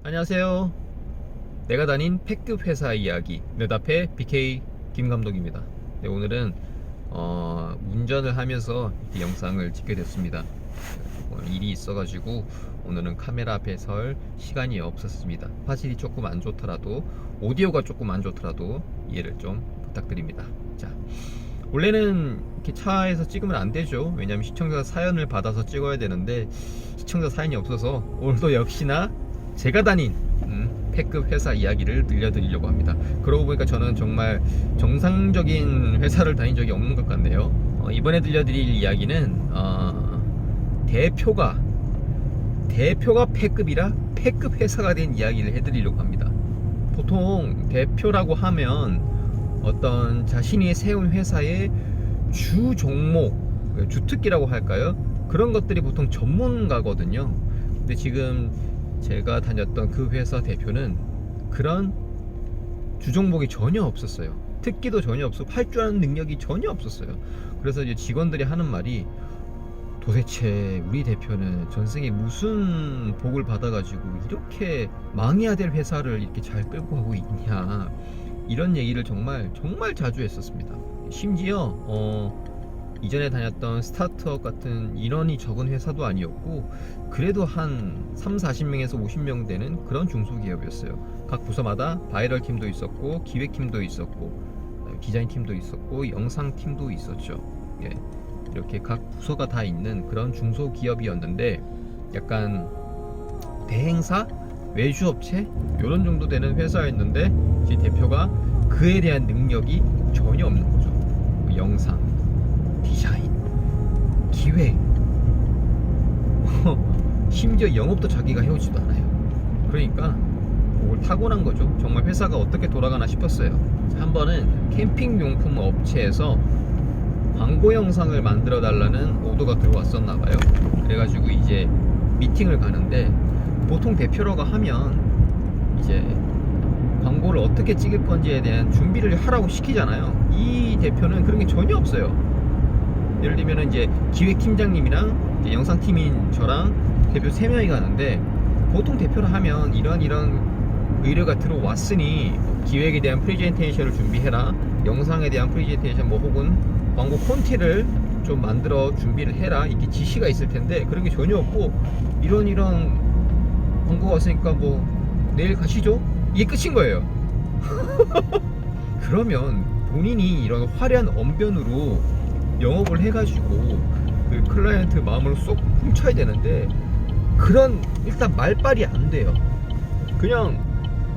안녕하세요. 내가 다닌 팩급 회사 이야기 몇 앞에 BK 김 감독입니다. 네, 오늘은 운전을 하면서 이 영상을 찍게 됐습니다. 일이 있어가지고 오늘은 카메라 앞에 설 시간이 없었습니다. 화질이 조금 안 좋더라도, 오디오가 조금 안 좋더라도 이해를 좀 부탁드립니다. 자, 원래는 이렇게 차에서 찍으면 안 되죠. 왜냐면 시청자 사연을 받아서 찍어야 되는데 시청자 사연이 없어서 오늘도 역시나 제가 다닌 팩급 회사 이야기를 들려드리려고 합니다. 그러고 보니까 저는 정말 정상적인 회사를 다닌 적이 없는 것 같네요. 이번에 들려드릴 이야기는 대표가 팩급이라 팩급 회사가 된 이야기를 해드리려고 합니다. 보통 대표라고 하면 어떤 자신이 세운 회사의 주 종목, 주특기라고 할까요? 그런 것들이 보통 전문가거든요. 근데 지금 제가 다녔던 그 회사 대표는 그런 주종목이 전혀 없었어요. 특기도 전혀 없었고 할 줄 아는 능력이 전혀 없었어요. 그래서 이제 직원들이 하는 말이, 도대체 우리 대표는 전생에 무슨 복을 받아가지고 이렇게 망해야 될 회사를 이렇게 잘 끌고 가고 있냐, 이런 얘기를 정말 자주 했었습니다. 심지어 이전에 다녔던 스타트업 같은 인원이 적은 회사도 아니었고, 그래도 한 30-40명에서 50명 되는 그런 중소기업이었어요. 각 부서마다 바이럴 팀도 있었고, 기획팀도 있었고, 디자인 팀도 있었고, 영상 팀도 있었죠. 예, 이렇게 각 부서가 다 있는 그런 중소기업이었는데, 약간 대행사, 외주업체 이런 정도 되는 회사였는데, 제 대표가 그에 대한 능력이 전혀 없는 거죠. 영상, 디자인, 기획, 심지어 영업도 자기가 해오지도 않아요. 그러니까 그걸 타고난 거죠. 정말 회사가 어떻게 돌아가나 싶었어요. 한 번은 캠핑용품 업체에서 광고 영상을 만들어 달라는 오더가 들어왔었나 봐요. 그래가지고 이제 미팅을 가는데, 보통 대표라고 하면 이제 광고를 어떻게 찍을 건지에 대한 준비를 하라고 시키잖아요. 이 대표는 그런 게 전혀 없어요. 예를 들면 이제 기획팀장님이랑 이제 영상팀인 저랑 대표 3명이 가는데, 보통 대표를 하면 이런 의뢰가 들어왔으니 기획에 대한 프레젠테이션을 준비해라, 영상에 대한 프레젠테이션 혹은 광고 콘티를 좀 만들어 준비를 해라, 이렇게 지시가 있을 텐데 그런 게 전혀 없고, 이런 광고가 왔으니까 내일 가시죠, 이게 끝인 거예요. 그러면 본인이 이런 화려한 언변으로 영업을 해가지고 그 클라이언트 마음을 쏙 훔쳐야 되는데, 그런 일단 말빨이 안 돼요. 그냥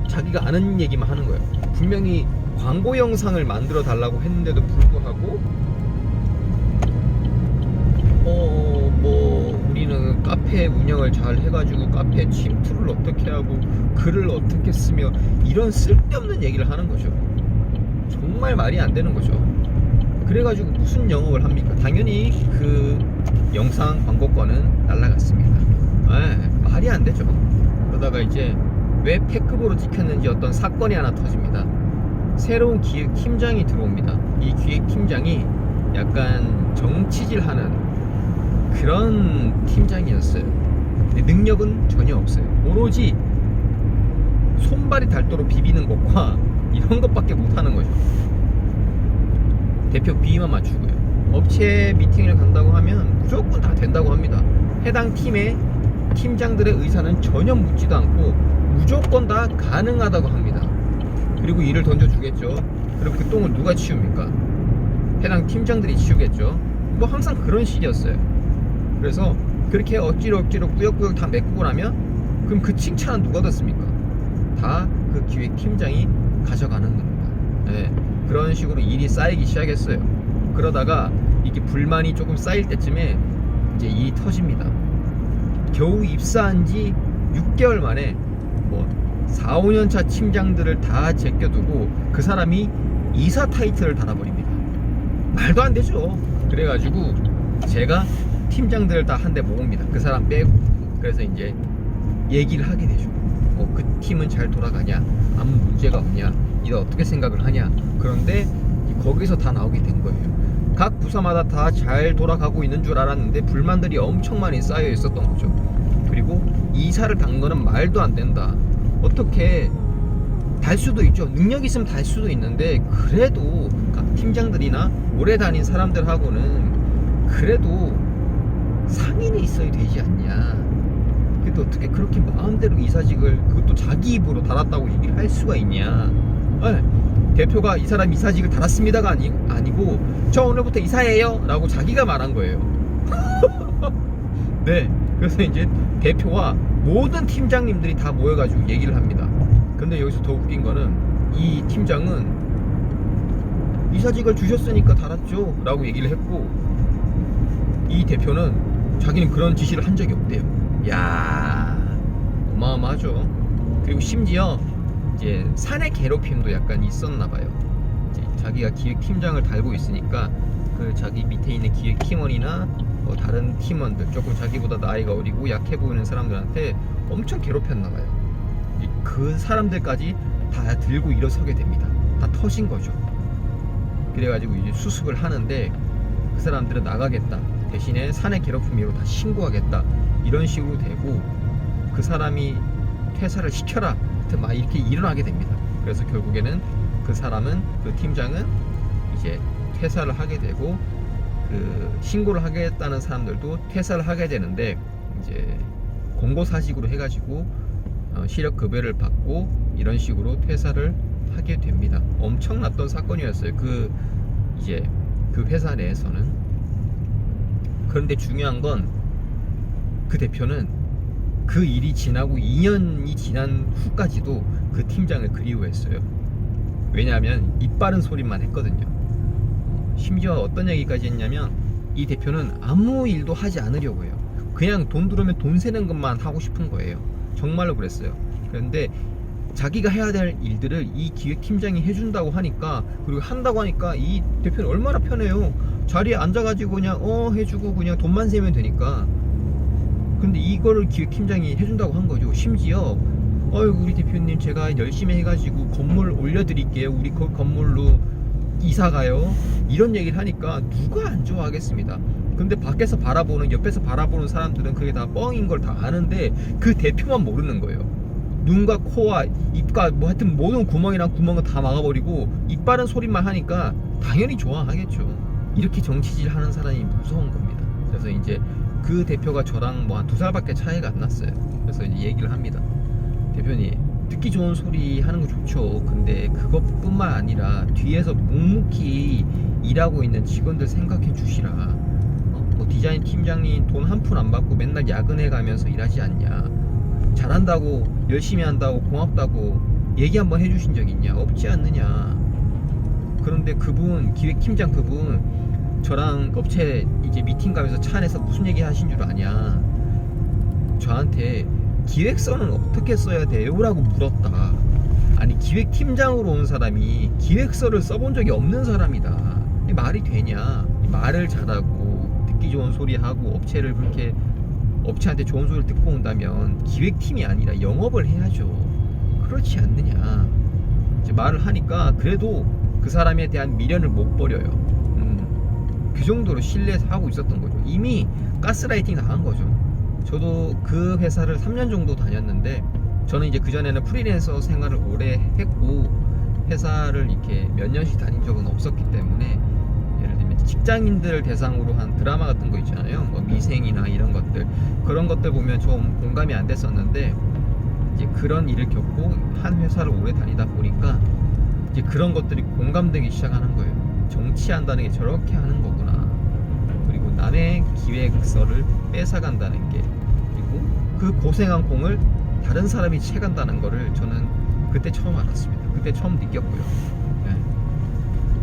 자기가 아는 얘기만 하는 거예요. 분명히 광고 영상을 만들어 달라고 했는데도 불구하고 우리는 카페 운영을 잘 해가지고 카페 침투를 어떻게 하고 글을 어떻게 쓰며, 이런 쓸데없는 얘기를 하는 거죠. 정말 말이 안 되는 거죠. 그래가지고 무슨 영업을 합니까? 당연히 그 영상 광고권은 날라갔습니다. 말이 안 되죠. 그러다가 이제 왜 팩급으로 찍혔는지 어떤 사건이 하나 터집니다. 새로운 기획팀장이 들어옵니다. 이 기획팀장이 약간 정치질하는 그런 팀장이었어요. 근데 능력은 전혀 없어요. 오로지 손발이 닳도록 비비는 것과 이런 것밖에 못하는 거죠. 대표 비위만 맞추고요. 업체 미팅을 간다고 하면 무조건 다 된다고 합니다. 해당 팀의 팀장들의 의사는 전혀 묻지도 않고 무조건 다 가능하다고 합니다. 그리고 일을 던져주겠죠. 그럼 그 똥을 누가 치웁니까? 해당 팀장들이 치우겠죠. 항상 그런 식이었어요. 그래서 그렇게 억지로 꾸역꾸역 다 메꾸고 나면, 그럼 그 칭찬은 누가 듣습니까? 다 그 기획팀장이 가져가는 겁니다. 네, 그런 식으로 일이 쌓이기 시작했어요. 그러다가 이게 불만이 조금 쌓일 때쯤에 이제 일이 터집니다. 겨우 입사한 지 6개월 만에 4-5년차 팀장들을 다 제껴두고 그 사람이 이사 타이틀을 달아버립니다. 말도 안 되죠. 그래가지고 제가 팀장들을 다 한 대 모읍니다. 그 사람 빼고. 그래서 이제 얘기를 하게 되죠. 그 팀은 잘 돌아가냐, 아무 문제가 없냐, 이거 어떻게 생각을 하냐. 그런데 거기서 다 나오게 된 거예요. 각 부서마다 다 잘 돌아가고 있는 줄 알았는데 불만들이 엄청 많이 쌓여 있었던 거죠. 그리고 이사를 단 거는 말도 안 된다. 어떻게 달 수도 있죠. 능력 있으면 달 수도 있는데 그래도 각 팀장들이나 오래 다닌 사람들하고는 그래도 상인이 있어야 되지 않냐. 그래도 어떻게 그렇게 마음대로 이사직을 그것도 자기 입으로 달았다고 얘기를 할 수가 있냐. 대표가 이 사람 이사직을 달았습니다가 아니고 저 오늘부터 이사예요 라고 자기가 말한 거예요. 네, 그래서 이제 대표와 모든 팀장님들이 다 모여가지고 얘기를 합니다. 근데 여기서 더 웃긴 거는 이 팀장은 이사직을 주셨으니까 달았죠 라고 얘기를 했고, 이 대표는 자기는 그런 지시를 한 적이 없대요. 야, 어마어마하죠. 그리고 심지어 이제 사내 괴롭힘도 약간 있었나 봐요. 이제 자기가 기획팀장을 달고 있으니까 그 자기 밑에 있는 기획팀원이나 다른 팀원들, 조금 자기보다 나이가 어리고 약해 보이는 사람들한테 엄청 괴롭혔나 봐요. 그 사람들까지 다 들고 일어서게 됩니다. 다 터진 거죠. 그래가지고 이제 수습을 하는데 그 사람들은 나가겠다, 대신에 사내 괴롭힘으로 다 신고하겠다, 이런 식으로 되고 그 사람이 퇴사를 시켜라 막 이렇게 일어나게 됩니다. 그래서 결국에는 그 사람은, 그 팀장은 이제 퇴사를 하게 되고, 그 신고를 하겠다는 사람들도 퇴사를 하게 되는데, 이제 공고사직으로 해가지고 시력급여를 받고 이런 식으로 퇴사를 하게 됩니다. 엄청났던 사건이었어요. 이제 그 회사 내에서는. 그런데 중요한 건 그 대표는 그 일이 지나고 2년이 지난 후까지도 그 팀장을 그리워했어요. 왜냐하면 입 바른 소리만 했거든요. 심지어 어떤 얘기까지 했냐면 이 대표는 아무 일도 하지 않으려고 해요. 그냥 돈 들어오면 돈 세는 것만 하고 싶은 거예요. 정말로 그랬어요. 그런데 자기가 해야 될 일들을 이 기획팀장이 해준다고 하니까, 그리고 한다고 하니까 이 대표는 얼마나 편해요. 자리에 앉아가지고 그냥 해주고 그냥 돈만 세면 되니까. 근데 이거를 기획팀장이 해준다고 한 거죠. 심지어 우리 대표님 제가 열심히 해가지고 건물 올려드릴게요, 우리 그 건물로 이사가요, 이런 얘기를 하니까 누가 안 좋아하겠습니다. 근데 밖에서 바라보는, 옆에서 바라보는 사람들은 그게 다 뻥인 걸 다 아는데 그 대표만 모르는 거예요. 눈과 코와 입과 뭐 하여튼 모든 구멍이랑 구멍을 다 막아버리고 입 바른 소리만 하니까 당연히 좋아하겠죠. 이렇게 정치질 하는 사람이 무서운 겁니다. 그래서 이제 그 대표가 저랑 뭐 한 2살밖에 차이가 안 났어요. 그래서 이제 얘기를 합니다. 대표님, 듣기 좋은 소리 하는 거 좋죠. 근데 그것뿐만 아니라 뒤에서 묵묵히 일하고 있는 직원들 생각해 주시라. 뭐 디자인 팀장님 돈 한 푼 안 받고 맨날 야근해 가면서 일하지 않냐. 잘한다고, 열심히 한다고, 고맙다고 얘기 한번 해주신 적 있냐? 없지 않느냐. 그런데 그분, 기획팀장 그분, 저랑 업체 이제 미팅 가면서 차 안에서 무슨 얘기 하신 줄 아냐. 저한테 기획서는 어떻게 써야 돼요? 라고 물었다. 아니, 기획팀장으로 온 사람이 기획서를 써본 적이 없는 사람이다. 이 말이 되냐. 말을 잘하고 듣기 좋은 소리 하고 업체를 그렇게, 업체한테 좋은 소리를 듣고 온다면 기획팀이 아니라 영업을 해야죠. 그렇지 않느냐. 이제 말을 하니까 그래도 그 사람에 대한 미련을 못 버려요. 그 정도로 신뢰해서 하고 있었던 거죠. 이미 가스라이팅 당한 거죠. 저도 그 회사를 3년 정도 다녔는데, 저는 이제 그전에는 프리랜서 생활을 오래 했고 회사를 이렇게 몇 년씩 다닌 적은 없었기 때문에, 예를 들면 직장인들 대상으로 한 드라마 같은 거 있잖아요. 뭐 미생이나 이런 것들, 그런 것들 보면 좀 공감이 안 됐었는데, 이제 그런 일을 겪고 한 회사를 오래 다니다 보니까 이제 그런 것들이 공감되기 시작하는 거예요. 정치한다는 게 저렇게 하는 거구나. 그리고 남의 기획서를 뺏어간다는 게, 그리고 그 고생한 공을 다른 사람이 채간다는 거를 저는 그때 처음 알았습니다. 그때 처음 느꼈고요. 네.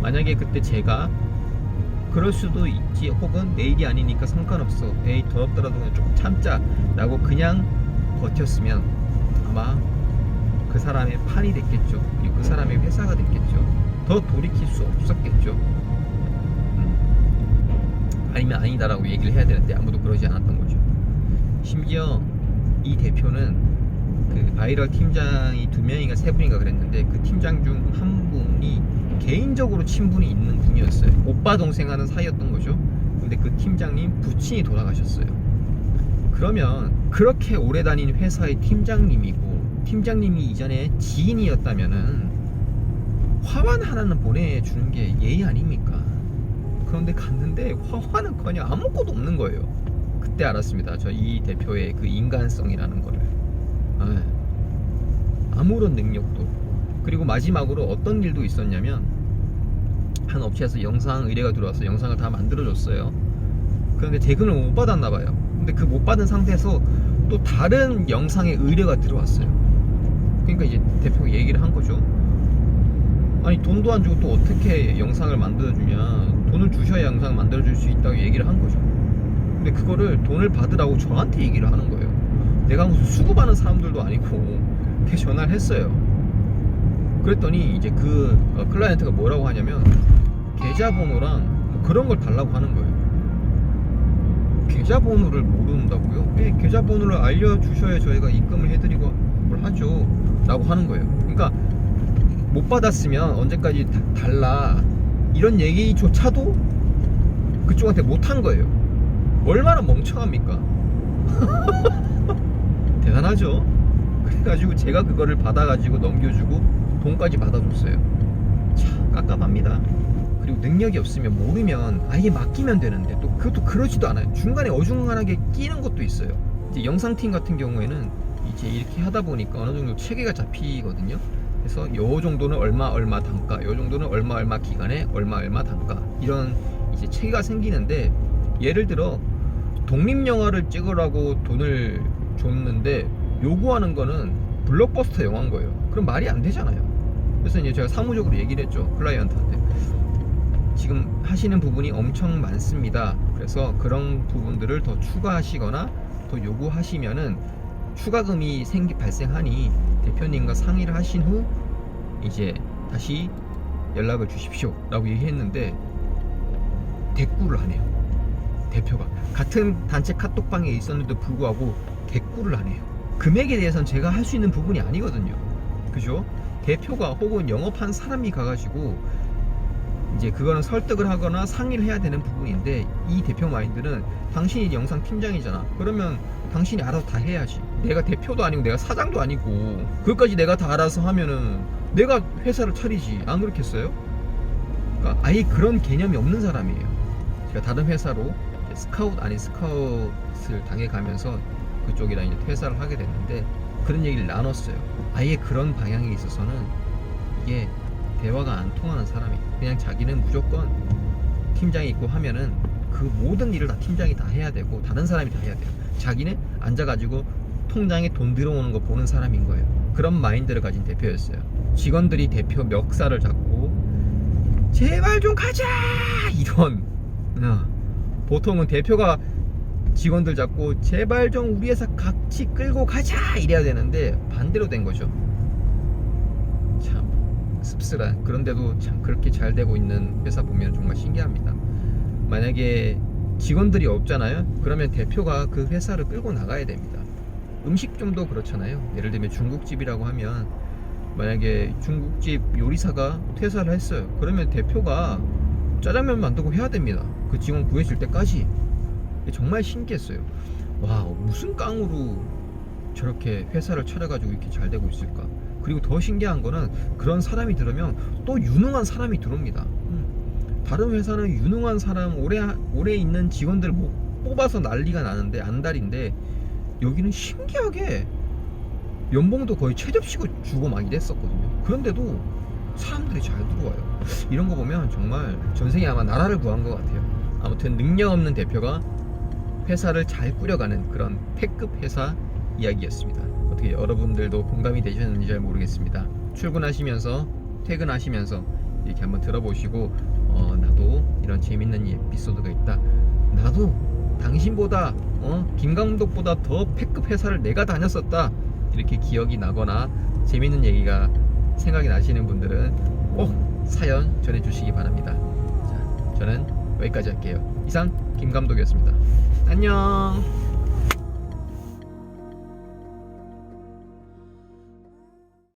만약에 그때 제가 그럴 수도 있지, 혹은 내일이 아니니까 상관없어, 에이 더럽더라도 그냥 조금 참자 라고 그냥 버텼으면 아마 그 사람의 판이 됐겠죠. 그리고 그 사람의 회사가 됐겠죠. 더 돌이킬 수 없었겠죠. 아니면 아니다라고 얘기를 해야 되는데 아무도 그러지 않았던 거죠. 심지어 이 대표는 그 바이럴 팀장이 2명인가 3분인가 그랬는데, 그 팀장 중 한 분이 개인적으로 친분이 있는 분이었어요. 오빠 동생 하는 사이였던 거죠. 근데 그 팀장님 부친이 돌아가셨어요. 그러면 그렇게 오래 다닌 회사의 팀장님이고 팀장님이 이전에 지인이었다면은 화환 하나는 보내주는 게 예의 아닙니까? 그런데 갔는데 화환은커녕 아무것도 없는 거예요. 그때 알았습니다. 저 이 대표의 그 인간성이라는 거를. 아무런 능력도 없고. 그리고 마지막으로 어떤 일도 있었냐면, 한 업체에서 영상 의뢰가 들어와서 영상을 다 만들어줬어요. 그런데 대금을 못 받았나 봐요. 근데 그 못 받은 상태에서 또 다른 영상의 의뢰가 들어왔어요. 그러니까 이제 대표가 얘기를 한 거죠. 아니, 돈도 안 주고 또 어떻게 영상을 만들어주냐, 돈을 주셔야 영상을 만들어줄 수 있다고 얘기를 한 거죠. 근데 그거를 돈을 받으라고 저한테 얘기를 하는 거예요. 내가 무슨 수급하는 사람들도 아니고. 걔 전화를 했어요. 그랬더니 이제 그 클라이언트가 뭐라고 하냐면, 계좌번호랑 뭐 그런 걸 달라고 하는 거예요. 계좌번호를 모른다고요? 네, 계좌번호를 알려주셔야 저희가 입금을 해드리고 뭘 하죠 라고 하는 거예요. 그러니까 못 받았으면 언제까지 달라, 이런 얘기조차도 그쪽한테 못한 거예요. 얼마나 멍청합니까? 대단하죠. 그래가지고 제가 그거를 받아가지고 넘겨주고 돈까지 받아줬어요. 참 깝깝합니다. 그리고 능력이 없으면, 모르면 아예 맡기면 되는데 또 그것도 그러지도 않아요. 중간에 어중간하게 끼는 것도 있어요. 이제 영상팀 같은 경우에는 이제 이렇게 하다 보니까 어느 정도 체계가 잡히거든요. 그래서 요 정도는 얼마 단가, 요 정도는 얼마 기간에 얼마 단가, 이런 이제 체계가 생기는데, 예를 들어 독립영화를 찍으라고 돈을 줬는데 요구하는 거는 블록버스터 영화인 거예요. 그럼 말이 안 되잖아요. 그래서 이제 제가 사무적으로 얘기를 했죠. 클라이언트한테 지금 하시는 부분이 엄청 많습니다. 그래서 그런 부분들을 더 추가하시거나 더 요구하시면은 추가금이 발생하니 대표님과 상의를 하신 후 이제 다시 연락을 주십시오 라고 얘기했는데, 대꾸를 안 해요. 대표가 같은 단체 카톡방에 있었는데도 불구하고 대꾸를 안 해요. 금액에 대해서는 제가 할 수 있는 부분이 아니거든요. 그죠? 대표가 혹은 영업한 사람이 가가지고 이제 그거는 설득을 하거나 상의를 해야 되는 부분인데, 이 대표 마인드는 당신이 영상 팀장이잖아. 그러면 당신이 알아서 다 해야지. 내가 대표도 아니고 내가 사장도 아니고 그것까지 내가 다 알아서 하면은 내가 회사를 차리지. 안 그렇겠어요? 그러니까 아예 그런 개념이 없는 사람이에요. 제가 다른 회사로 스카웃 아닌 스카웃을 당해가면서 그쪽이랑 이제 퇴사를 하게 됐는데, 그런 얘기를 나눴어요. 아예 그런 방향에 있어서는 이게 대화가 안 통하는 사람이, 그냥 자기는 무조건 팀장이 있고 하면은 그 모든 일을 다 팀장이 다 해야 되고 다른 사람이 다 해야 돼요. 자기는 앉아가지고 통장에 돈 들어오는 거 보는 사람인 거예요. 그런 마인드를 가진 대표였어요. 직원들이 대표 멱살을 잡고 제발 좀 가자 이런, 보통은 대표가 직원들 잡고 제발 좀 우리 회사 같이 끌고 가자 이래야 되는데 반대로 된 거죠. 참 씁쓸한. 그런데도 참 그렇게 잘 되고 있는 회사 보면 정말 신기합니다. 만약에 직원들이 없잖아요. 그러면 대표가 그 회사를 끌고 나가야 됩니다. 음식점도 그렇잖아요. 예를 들면 중국집이라고 하면, 만약에 중국집 요리사가 퇴사를 했어요. 그러면 대표가 짜장면 만들고 해야 됩니다. 그 직원 구해줄 때까지. 정말 신기했어요. 와, 무슨 깡으로 저렇게 회사를 차려가지고 이렇게 잘 되고 있을까. 그리고 더 신기한 거는, 그런 사람이 들으면 또 유능한 사람이 들어옵니다. 다른 회사는 유능한 사람, 오래 있는 직원들 뽑아서 난리가 나는데 안달인데, 여기는 신기하게 연봉도 거의 최저치고 주고 막 이랬었거든요. 그런데도 사람들이 잘 들어와요. 이런 거 보면 정말 전생에 아마 나라를 구한 것 같아요. 아무튼 능력 없는 대표가 회사를 잘 꾸려가는 그런 패급 회사 이야기였습니다. 어떻게 여러분들도 공감이 되셨는지 잘 모르겠습니다. 출근하시면서 퇴근하시면서 이렇게 한번 들어보시고, 나도 이런 재밌는 에피소드가 있다, 나도 당신보다 김 감독보다 더 패급 회사를 내가 다녔었다, 이렇게 기억이 나거나 재밌는 얘기가 생각이 나시는 분들은 꼭 사연 전해주시기 바랍니다. 자, 저는 여기까지 할게요. 이상 김 감독이었습니다. 안녕.